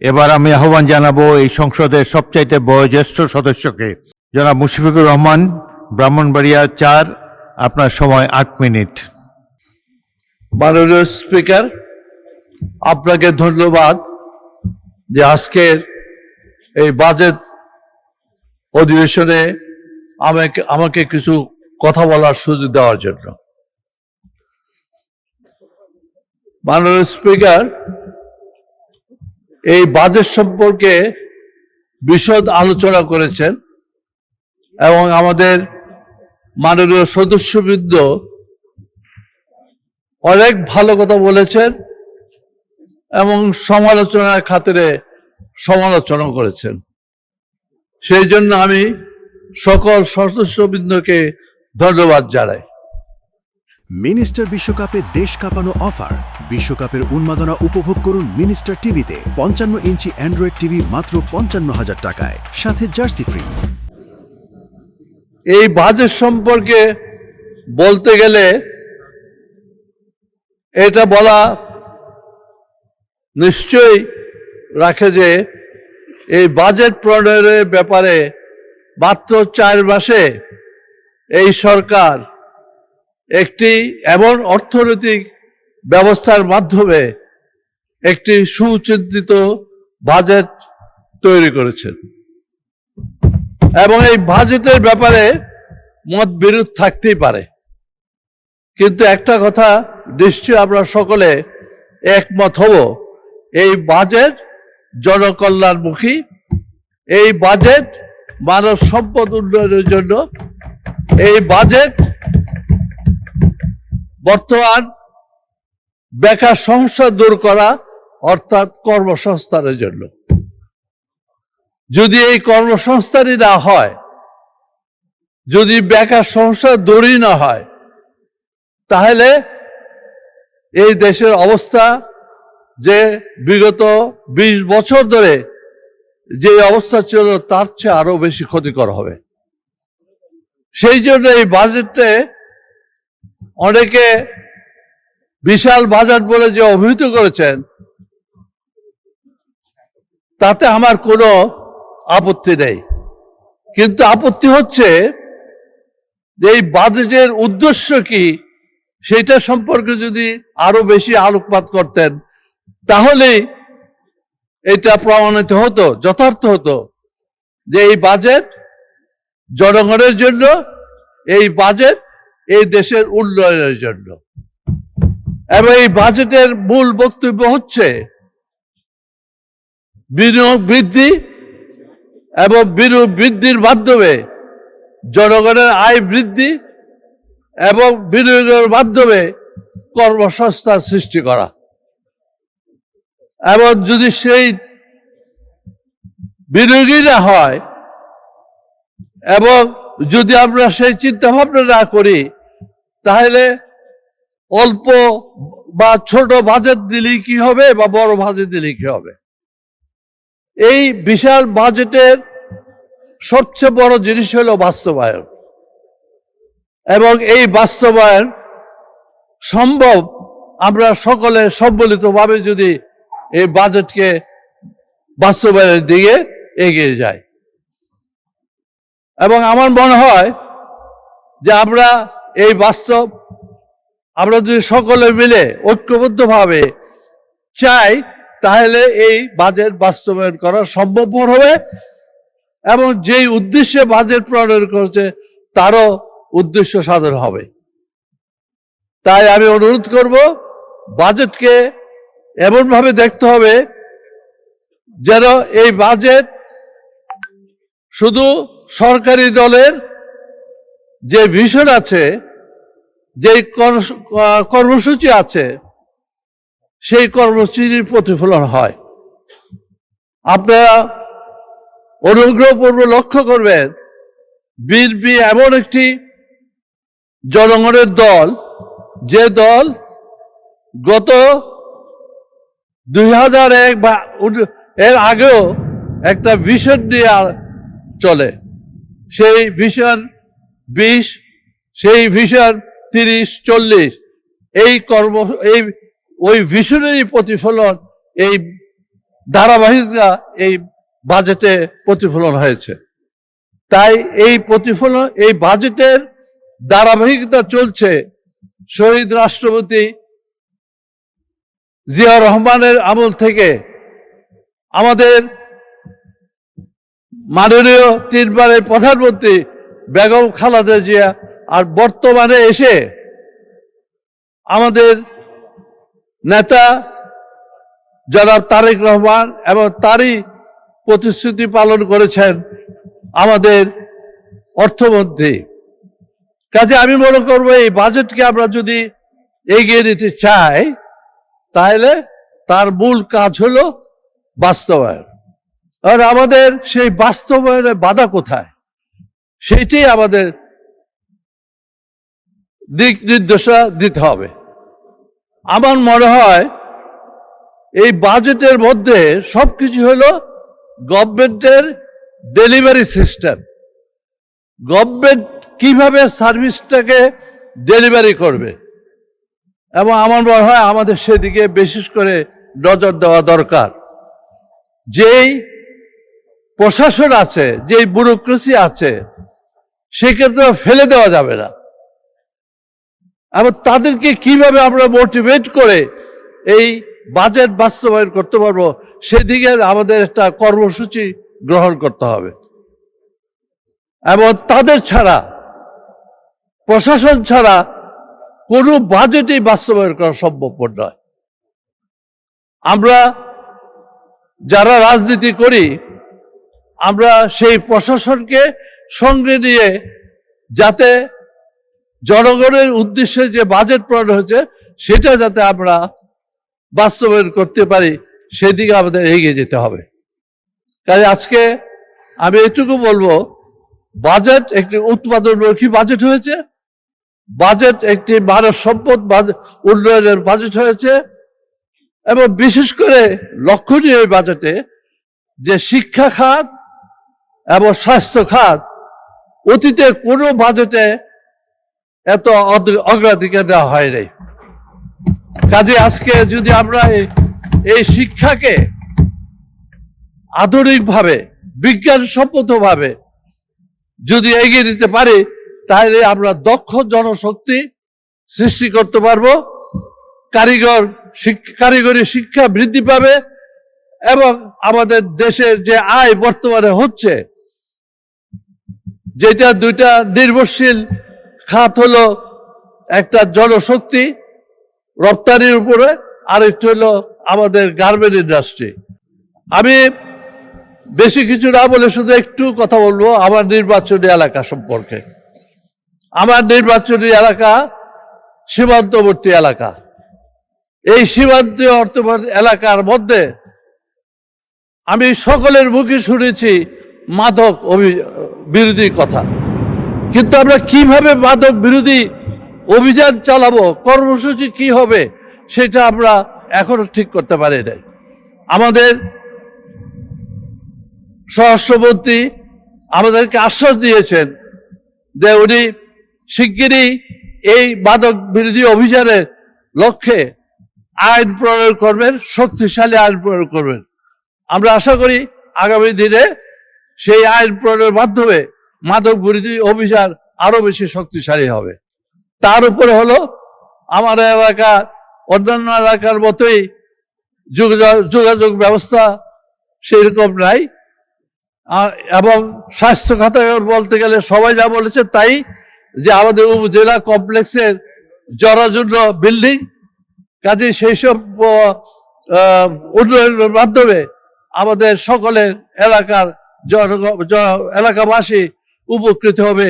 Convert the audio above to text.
এবার আমি আহ্বান জানাবো এই সংসদের সবচাইতে বয়োজ্যেষ্ঠ সদস্যকে, জনাব মুশফিকুর রহমান, ব্রাহ্মণবাড়িয়া ৪। আপনার সময় ৮ মিনিট। মাননীয় স্পিকার, আপনাকে ধন্যবাদ যে আজকের এই বাজেট অধিবেশনে আমাকে কিছু কথা বলার সুযোগ দেওয়ার জন্য। মাননীয় স্পিকার, এই বাজেট সম্পর্কে বিশদ আলোচনা করেছেন এবং আমাদের মাননীয় সদস্যবৃন্দ অনেক ভালো কথা বলেছেন এবং সমালোচনার খাতিরে সমালোচনা করেছেন। সেই জন্য আমি সকল সদস্যবৃন্দকে ধন্যবাদ জানাই। মিনিস্টার বিশ্বকাপে দেশ কাঁপানো অফার। বিশ্বকাপের উন্মাদনা উপভোগ করুন মিনিস্টার টিভিতে। 55 ইঞ্চি অ্যান্ড্রয়েড টিভি মাত্র 55,000 টাকায়, সাথে জার্সি ফ্রি। এই বাজেট সম্পর্কে বলতে গেলে এটা বলা নিশ্চয়ই রাখে যে এই বাজেট প্রণয়নের ব্যাপারে মাত্র 4 মাসে এই সরকার একটি এমন অর্থনৈতিক ব্যবস্থার মাধ্যমে একটি সুচিন্তিত বাজেট তৈরি করেছেন এবং এই বাজেটের ব্যাপারে মত বিরোধ থাকতেই পারে, কিন্তু একটা কথা নিশ্চয়ই আমরা সকলে একমত হব, এই বাজেট জনকল্যাণমুখী, এই বাজেট মানব সম্পদ উন্নয়নের জন্য, এই বাজেট বর্তমান বেকার সমস্যা দূর করা অর্থাৎ কর্মসংস্থানের জন্য। যদি এই কর্মসংস্থানই না হয়, যদি বেকার সমস্যা দূরই না হয়, তাহলে এই দেশের অবস্থা যে বিগত 20 বছর ধরে যে অবস্থা ছিল তার চেয়ে আরো বেশি ক্ষতিকর হবে। সেই জন্য এই বাজেটে অনেকে বিশাল বাজেট বলে যে অভিহিত করেছেন, তাতে আমার কোনো আপত্তি নেই, কিন্তু আপত্তি হচ্ছে যে এই বাজেটের উদ্দেশ্য কি সেটা সম্পর্কে যদি আরো বেশি আলোকপাত করতেন তাহলে এটা প্রমাণিত হতো, যথার্থ হতো যে এই বাজেট জনগণের জন্য, এই বাজেট এই দেশের উন্নয়নের জন্য। এবং এই বাজেটের মূল বক্তব্য হচ্ছে বিনিয়োগ বৃদ্ধি এবং বিনিয়োগ বৃদ্ধির মাধ্যমে জনগণের আয় বৃদ্ধি এবং বিনিয়োগের মাধ্যমে কর্মসংস্থান সৃষ্টি করা। এবং যদি সেই বিনিয়োগই না হয় এবং যদি আমরা সেই চিন্তা ভাবনা না করি, তাহলে অল্প বা ছোট বাজেট দিলেই কি হবে বা বড় বাজেট দিলেই কি হবে। এই বিশাল বাজেটের সবচেয়ে বড় জিনিস হলো বাস্তবায়ন, এবং এই বাস্তবায়ন সম্ভব আমরা সকলে সম্মিলিতভাবে যদি এই বাজেটকে বাস্তবায়নের দিকে এগিয়ে যাই। এবং আমার মনে হয় যে আমরা এই আমরা যদি সকলে মিলে ঐক্যবদ্ধভাবে চাই, তাহলে এই বাজেট বাস্তবায়ন করা সম্ভবপর হবে এবং যেই উদ্দেশ্যে বাজেট প্রণয়ন করেছে তারও উদ্দেশ্য সাধন হবে। তাই আমি অনুরোধ করব, বাজেটকে এমনভাবে দেখতে হবে যেন এই বাজেট শুধু সরকারি দলের যে ভিশন আছে, যে কর্মসূচি আছে, সেই কর্মসূচির প্রতিফলন হয়। আপনারা অনুগ্রহপূর্বক লক্ষ্য করবেন, বিএনপি এমন একটি জনগণের দল, যে দল গত 2001 বা এর আগেও একটা ভিশন নিয়ে চলে, সেই ভিশন 20, সেই ভিশন 30-40, ওই ভিশনেরই প্রতিফলন এই ধারাবাহিকতা এই বাজেটে প্রতিফলন হয়েছে। তাই এই প্রতিফলন, এই বাজেটের ধারাবাহিকতা চলছে শহীদ রাষ্ট্রপতি জিয়া রহমানের আমল থেকে আমাদের মাননীয় 3 বারের প্রধানমন্ত্রী বেগম খালেদা জিয়া, আর বর্তমানে এসে আমাদের নেতা জনাব তারেক রহমান, এবং তারই প্রতিশ্রুতি পালন করেছেন আমাদের অর্থমন্ত্রী। কাজে আমি মনে করব এই বাজেটকে আমরা যদি এগিয়ে নিতে চাই, তাহলে তার মূল কাজ হলো বাস্তবায়ন। আর আমাদের সেই বাস্তবায়নের বাধা কোথায়, সেইটাই আমাদের দিক নির্দেশনা দিতে হবে। আমার মনে হয় এই বাজেটের মধ্যে সবকিছু হলো গভর্নমেন্টের ডেলিভারি সিস্টেম। গভর্নমেন্ট কিভাবে সার্ভিসটাকে ডেলিভারি করবে, এবং আমার মনে হয় আমাদের সেদিকে বিশেষ করে নজর দেওয়া দরকার। যেই প্রশাসন আছে, যেই ব্যুরোক্রেসি আছে, সেক্ষেত্রে ফেলে দেওয়া যাবে না, এবং তাদেরকে কিভাবে আমরা মোটিভেট করে এই বাজেট বাস্তবায়ন করতে পারবো, সেদিকে আমাদের একটা কর্মসূচি গ্রহণ করতে হবে। এবং তাদের ছাড়া, প্রশাসন ছাড়া কোনো বাজেটই বাস্তবায়ন করা সম্ভবপর নয়। আমরা যারা রাজনীতি করি, আমরা সেই প্রশাসনকে সঙ্গে নিয়ে যাতে জনগণের উদ্দেশ্যে যে বাজেট প্রণয়ন হয়েছে সেটা যাতে আমরা বাস্তবায়ন করতে পারি, সেদিকে আমাদের এগিয়ে যেতে হবে। কাজে আজকে আমি এটুকু বলবো, বাজেট একটি উৎপাদনমুখী বাজেট হয়েছে, বাজেট একটি মানব সম্পদ উন্নয়নের বাজেট হয়েছে, এবং বিশেষ করে লক্ষণীয় এই বাজেটে যে শিক্ষা খাত এবং স্বাস্থ্য খাত অতীতে কোনো বাজেটে এত অগ্রাধিকার দেওয়া হয় নাই। কাজে আজকে যদি আমরা এই শিক্ষাকে আধুনিকভাবে, বিজ্ঞানসম্মতভাবে যদি এগিয়ে দিতে পারি, তাহলে আমরা দক্ষ জনশক্তি সৃষ্টি করতে পারবো, কারিগরি শিক্ষা বৃদ্ধি পাবে, এবং আমাদের দেশের যে আয় বর্তমানে হচ্ছে, যেটা দুইটা নির্ভরশীল খাত হলো, একটা জনশক্তি রপ্তানির উপরে, আর একটু হলো আমাদের গার্মেন্ট ইন্ডাস্ট্রি। আমি বেশি কিছু না বলে শুধু একটু কথা বলবো আমার নির্বাচনী এলাকা সম্পর্কে। আমার নির্বাচনী এলাকা সীমান্তবর্তী এলাকা। এই সীমান্তবর্তী এলাকার মধ্যে আমি সকলের মুখে শুনেছি মাদক বিরোধী কথা, কিন্তু আমরা কিভাবে মাদক বিরোধী অভিযান চালাবো, কর্মসূচি কি হবে, সেটা আমরা এখনো ঠিক করতে পারি নাই। আমাদের স্বরাষ্ট্রমন্ত্রী আমাদেরকে আশ্বাস দিয়েছেন যে উনি শিগগিরই এই মাদক বিরোধী অভিযানের লক্ষ্যে আইন প্রয়োগ করবেন, শক্তিশালী আইন প্রয়োগ করবেন। আমরা আশা করি আগামী দিনে সেই আইন প্রয়োগের মাধ্যমে মাদক বিরোধী অভিযান আরো বেশি শক্তিশালী হবে। তার উপরে হলো আমার এলাকা অন্যান্য এলাকার মতোই যোগাযোগ ব্যবস্থা সেরকম নাই, এবং স্বাস্থ্য খাতে বলতে গেলে সবাই যা বলেছে তাই, যে আমাদের উপজেলা কমপ্লেক্সের জরাজীর্ণ বিল্ডিং, কাজে সেই সব উন্নয়নের মাধ্যমে আমাদের সকলের এলাকাবাসী উপকৃত হবে।